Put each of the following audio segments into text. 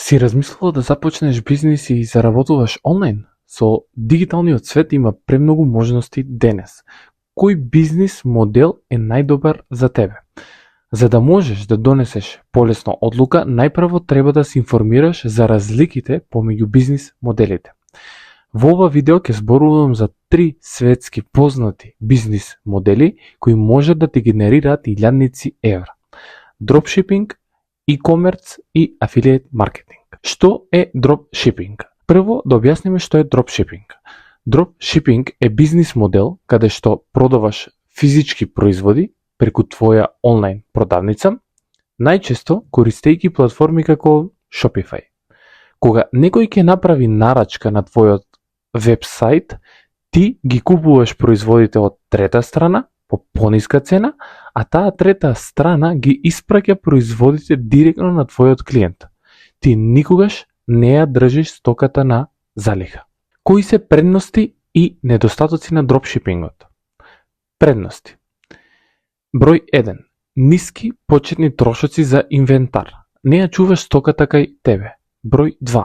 Си размислувал да започнеш бизнис и заработуваш онлайн? Со дигиталниот свет има премногу можности денес. Кој бизнис модел е најдобар за тебе? За да можеш да донесеш полесно одлука, најпрво треба да се информираш за разликите помеѓу бизнис моделите. Во ова видео ќе зборувам за 3 светски познати бизнис модели кои можат да ти генерираат илјадници евра. Дропшипинг, e-commerce и афилијет маркетинг. Што е дропшипинг? Прво да објасниме што е дропшипинг. Дропшипинг е бизнис модел каде што продаваш физички производи преку твоја онлайн продавница, најчесто користејќи платформи како Shopify. Кога некој ќе направи нарачка на твојот вебсайт, ти ги купуваш производите од трета страна по пониска цена, а таа трета страна ги испраќа производите директно на твојот клиент. Ти никогаш не ја држиш стоката на залиха. Кои се предности и недостатоци на дропшипингот? Предности. Број 1. Ниски почетни трошоци за инвентар. Не ја чуваш стоката кај тебе. Број 2.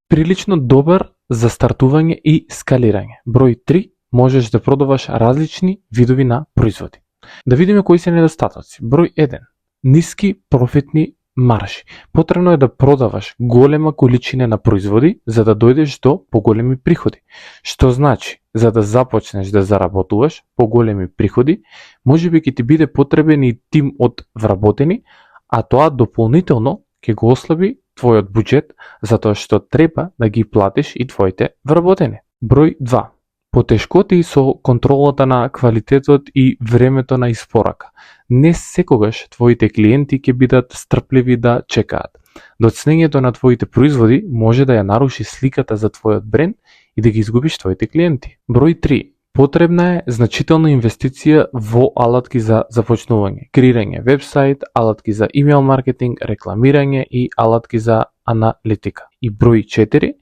Прилично добар за стартување и скалирање. Број 3. Можеш да продаваш различни видови на производи. Да видиме кои се недостатоци. Број 1. Ниски профитни маржи. Потребно е да продаваш голема количина на производи за да дојдеш до поголеми приходи. Што значи, за да започнеш да заработуваш поголеми приходи, можеби ќе ти биде потребен и тим од вработени, а тоа дополнително ќе го ослаби твојот буџет, затоа што треба да ги платиш и твоите вработени. Број 2. Потешкоти со контролата на квалитетот и времето на испорака. Не секогаш твоите клиенти ќе бидат стрпливи да чекаат. Доцнењето на твоите производи може да ја наруши сликата за твојот бренд и да ги изгубиш твоите клиенти. Број 3. Потребна е значителна инвестиција во алатки за започнување, креирање вебсайт, алатки за имејл маркетинг, рекламирање и алатки за аналитика. И број 4.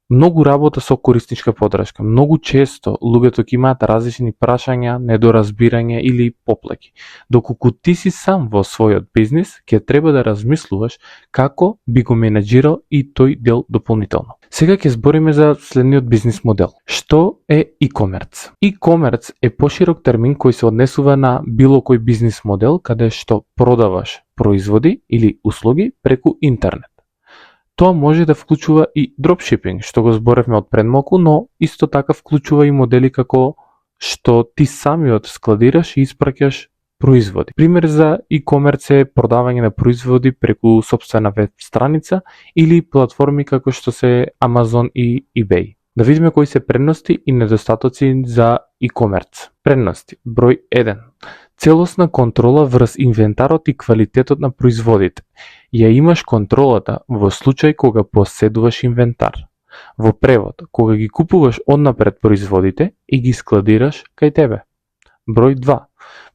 Многу работа со корисничка подршка. Многу често луѓето ќе имаат различни прашања, недоразбирање или поплаки. Доколку ти си сам во својот бизнис, ќе треба да размислуваш како би го менеджирал и тој дел дополнително. Сега ќе збориме за следниот бизнис модел. Што е e-commerce? E-commerce е поширок термин кој се однесува на било кој бизнис модел каде што продаваш производи или услуги преку интернет. Тоа може да вклучува и дропшипинг, што го зборевме од пред малку, но исто така вклучува и модели како што ти самиот складираш и испраќаш производи. Пример за e-commerce е продавање на производи преку сопствена веб страница или платформи како што се Amazon и eBay. Да видиме кои се предности и недостатоци за e-commerce. Предности. Број 1. Целосна контрола врз инвентарот и квалитетот на производите. Ја имаш контролата во случај кога поседуваш инвентар. Во превод, кога ги купуваш однапред производите и ги складираш кај тебе. Број 2.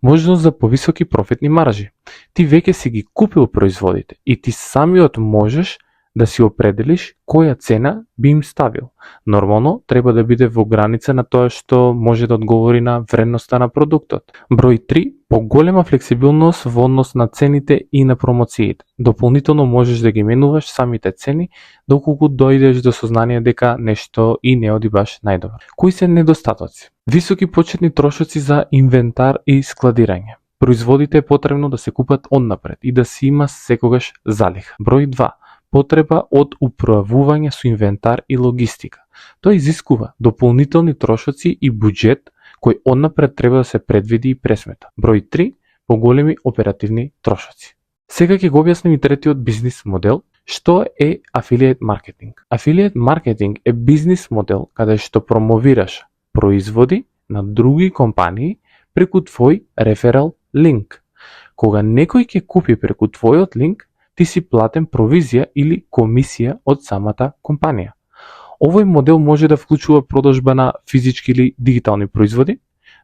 Можност за повисоки профитни маржи. Ти веќе си ги купил производите и ти самиот можеш да си определиш која цена би им ставил. Нормално треба да биде во граница на тоа што може да одговори на вредноста на продуктот. Број 3. Поголема флексибилност во однос на цените и на промоциите. Дополнително можеш да ги менуваш самите цени доколку дојдеш до сознание дека нешто и не оди баш најдобро. Кои се недостатоци? Високи почетни трошоци за инвентар и складирање. Производите е потребно да се купат однапред и да се има секогаш залиха. Број 2. Потреба од управување со инвентар и логистика. Тоа изискува дополнителни трошоци и буџет кој однапред треба да се предвиди и пресмета. Број 3. Поголеми оперативни трошоци. Сега ќе го објасним и третиот бизнис модел, што е афилијет маркетинг. Афилијет маркетинг е бизнис модел каде што промовираш производи на други компании преку твој реферал линк. Кога некој ќе купи преку твојот линк, ти си платен провизија или комисија од самата компанија. Овој модел може да вклучува продажба на физички или дигитални производи,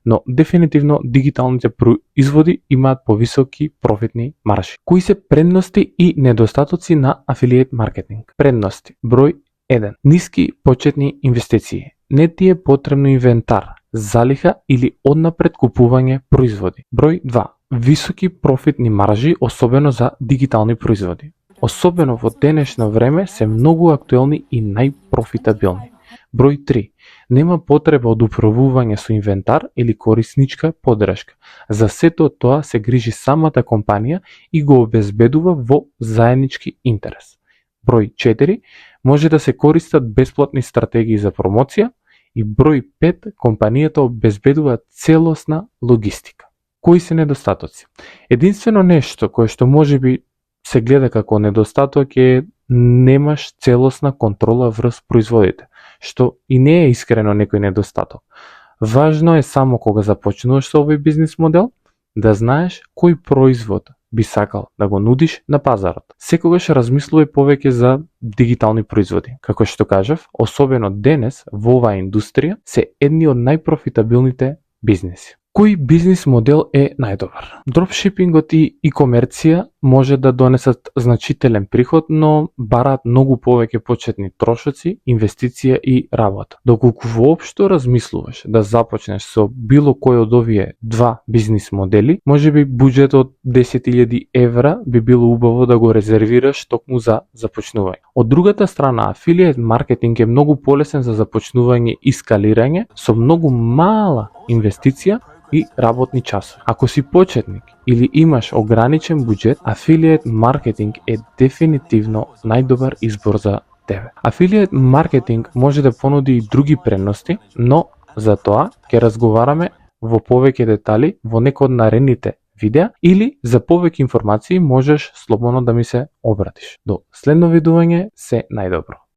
но дефинитивно дигиталните производи имаат повисоки профитни маржи. Кои се предности и недостатоци на афилијет маркетинг? Предности. Број 1. Ниски почетни инвестиции. Не ти е потребно инвентар, залиха или однапред купување производи. Број 2. Високи профитни маржи, особено за дигитални производи. особено во денешно време, се многу актуелни и најпрофитабилни. Број 3. Нема потреба од управување со инвентар или корисничка поддршка. За сето тоа се грижи самата компанија и го обезбедува во заеднички интерес. Број 4. Може да се користат бесплатни стратегии за промоција. И број 5. Компанијата обезбедува целосна логистика. Кои се недостатоци? Единствено нешто кое што можеби се гледа како недостаток е немаш целосна контрола врз производите, што и не е искрено некој недостаток. Важно е само кога започнуваш со овој бизнис модел, да знаеш кој производ би сакал да го нудиш на пазарот. Секогаш размислувај повеќе за дигитални производи. Како што кажав, особено денес во оваа индустрија се едни од најпрофитабилните бизнеси. Кој бизнис модел е најдобар? Дропшипингот и e-комерција може да донесат значителен приход, но бараат многу повеќе почетни трошоци, инвестиција и работа. Доколку воопшто размислуваш да започнеш со било кој од овие два бизнис модели, можеби буџет од 10.000 евра би било убаво да го резервираш токму за започнување. Од другата страна, афилијет маркетинг е многу полесен за започнување и скалирање со многу мала инвестиција и работни часови. Ако си почетник или имаш ограничен буџет, афилијет маркетинг е дефинитивно најдобар избор за тебе. Афилијет маркетинг може да понуди и други предности, но за тоа ќе разговараме во повеќе детали во некој од наредните видеа или за повеќе информации можеш слободно да ми се обратиш. До следно видување, се најдобро.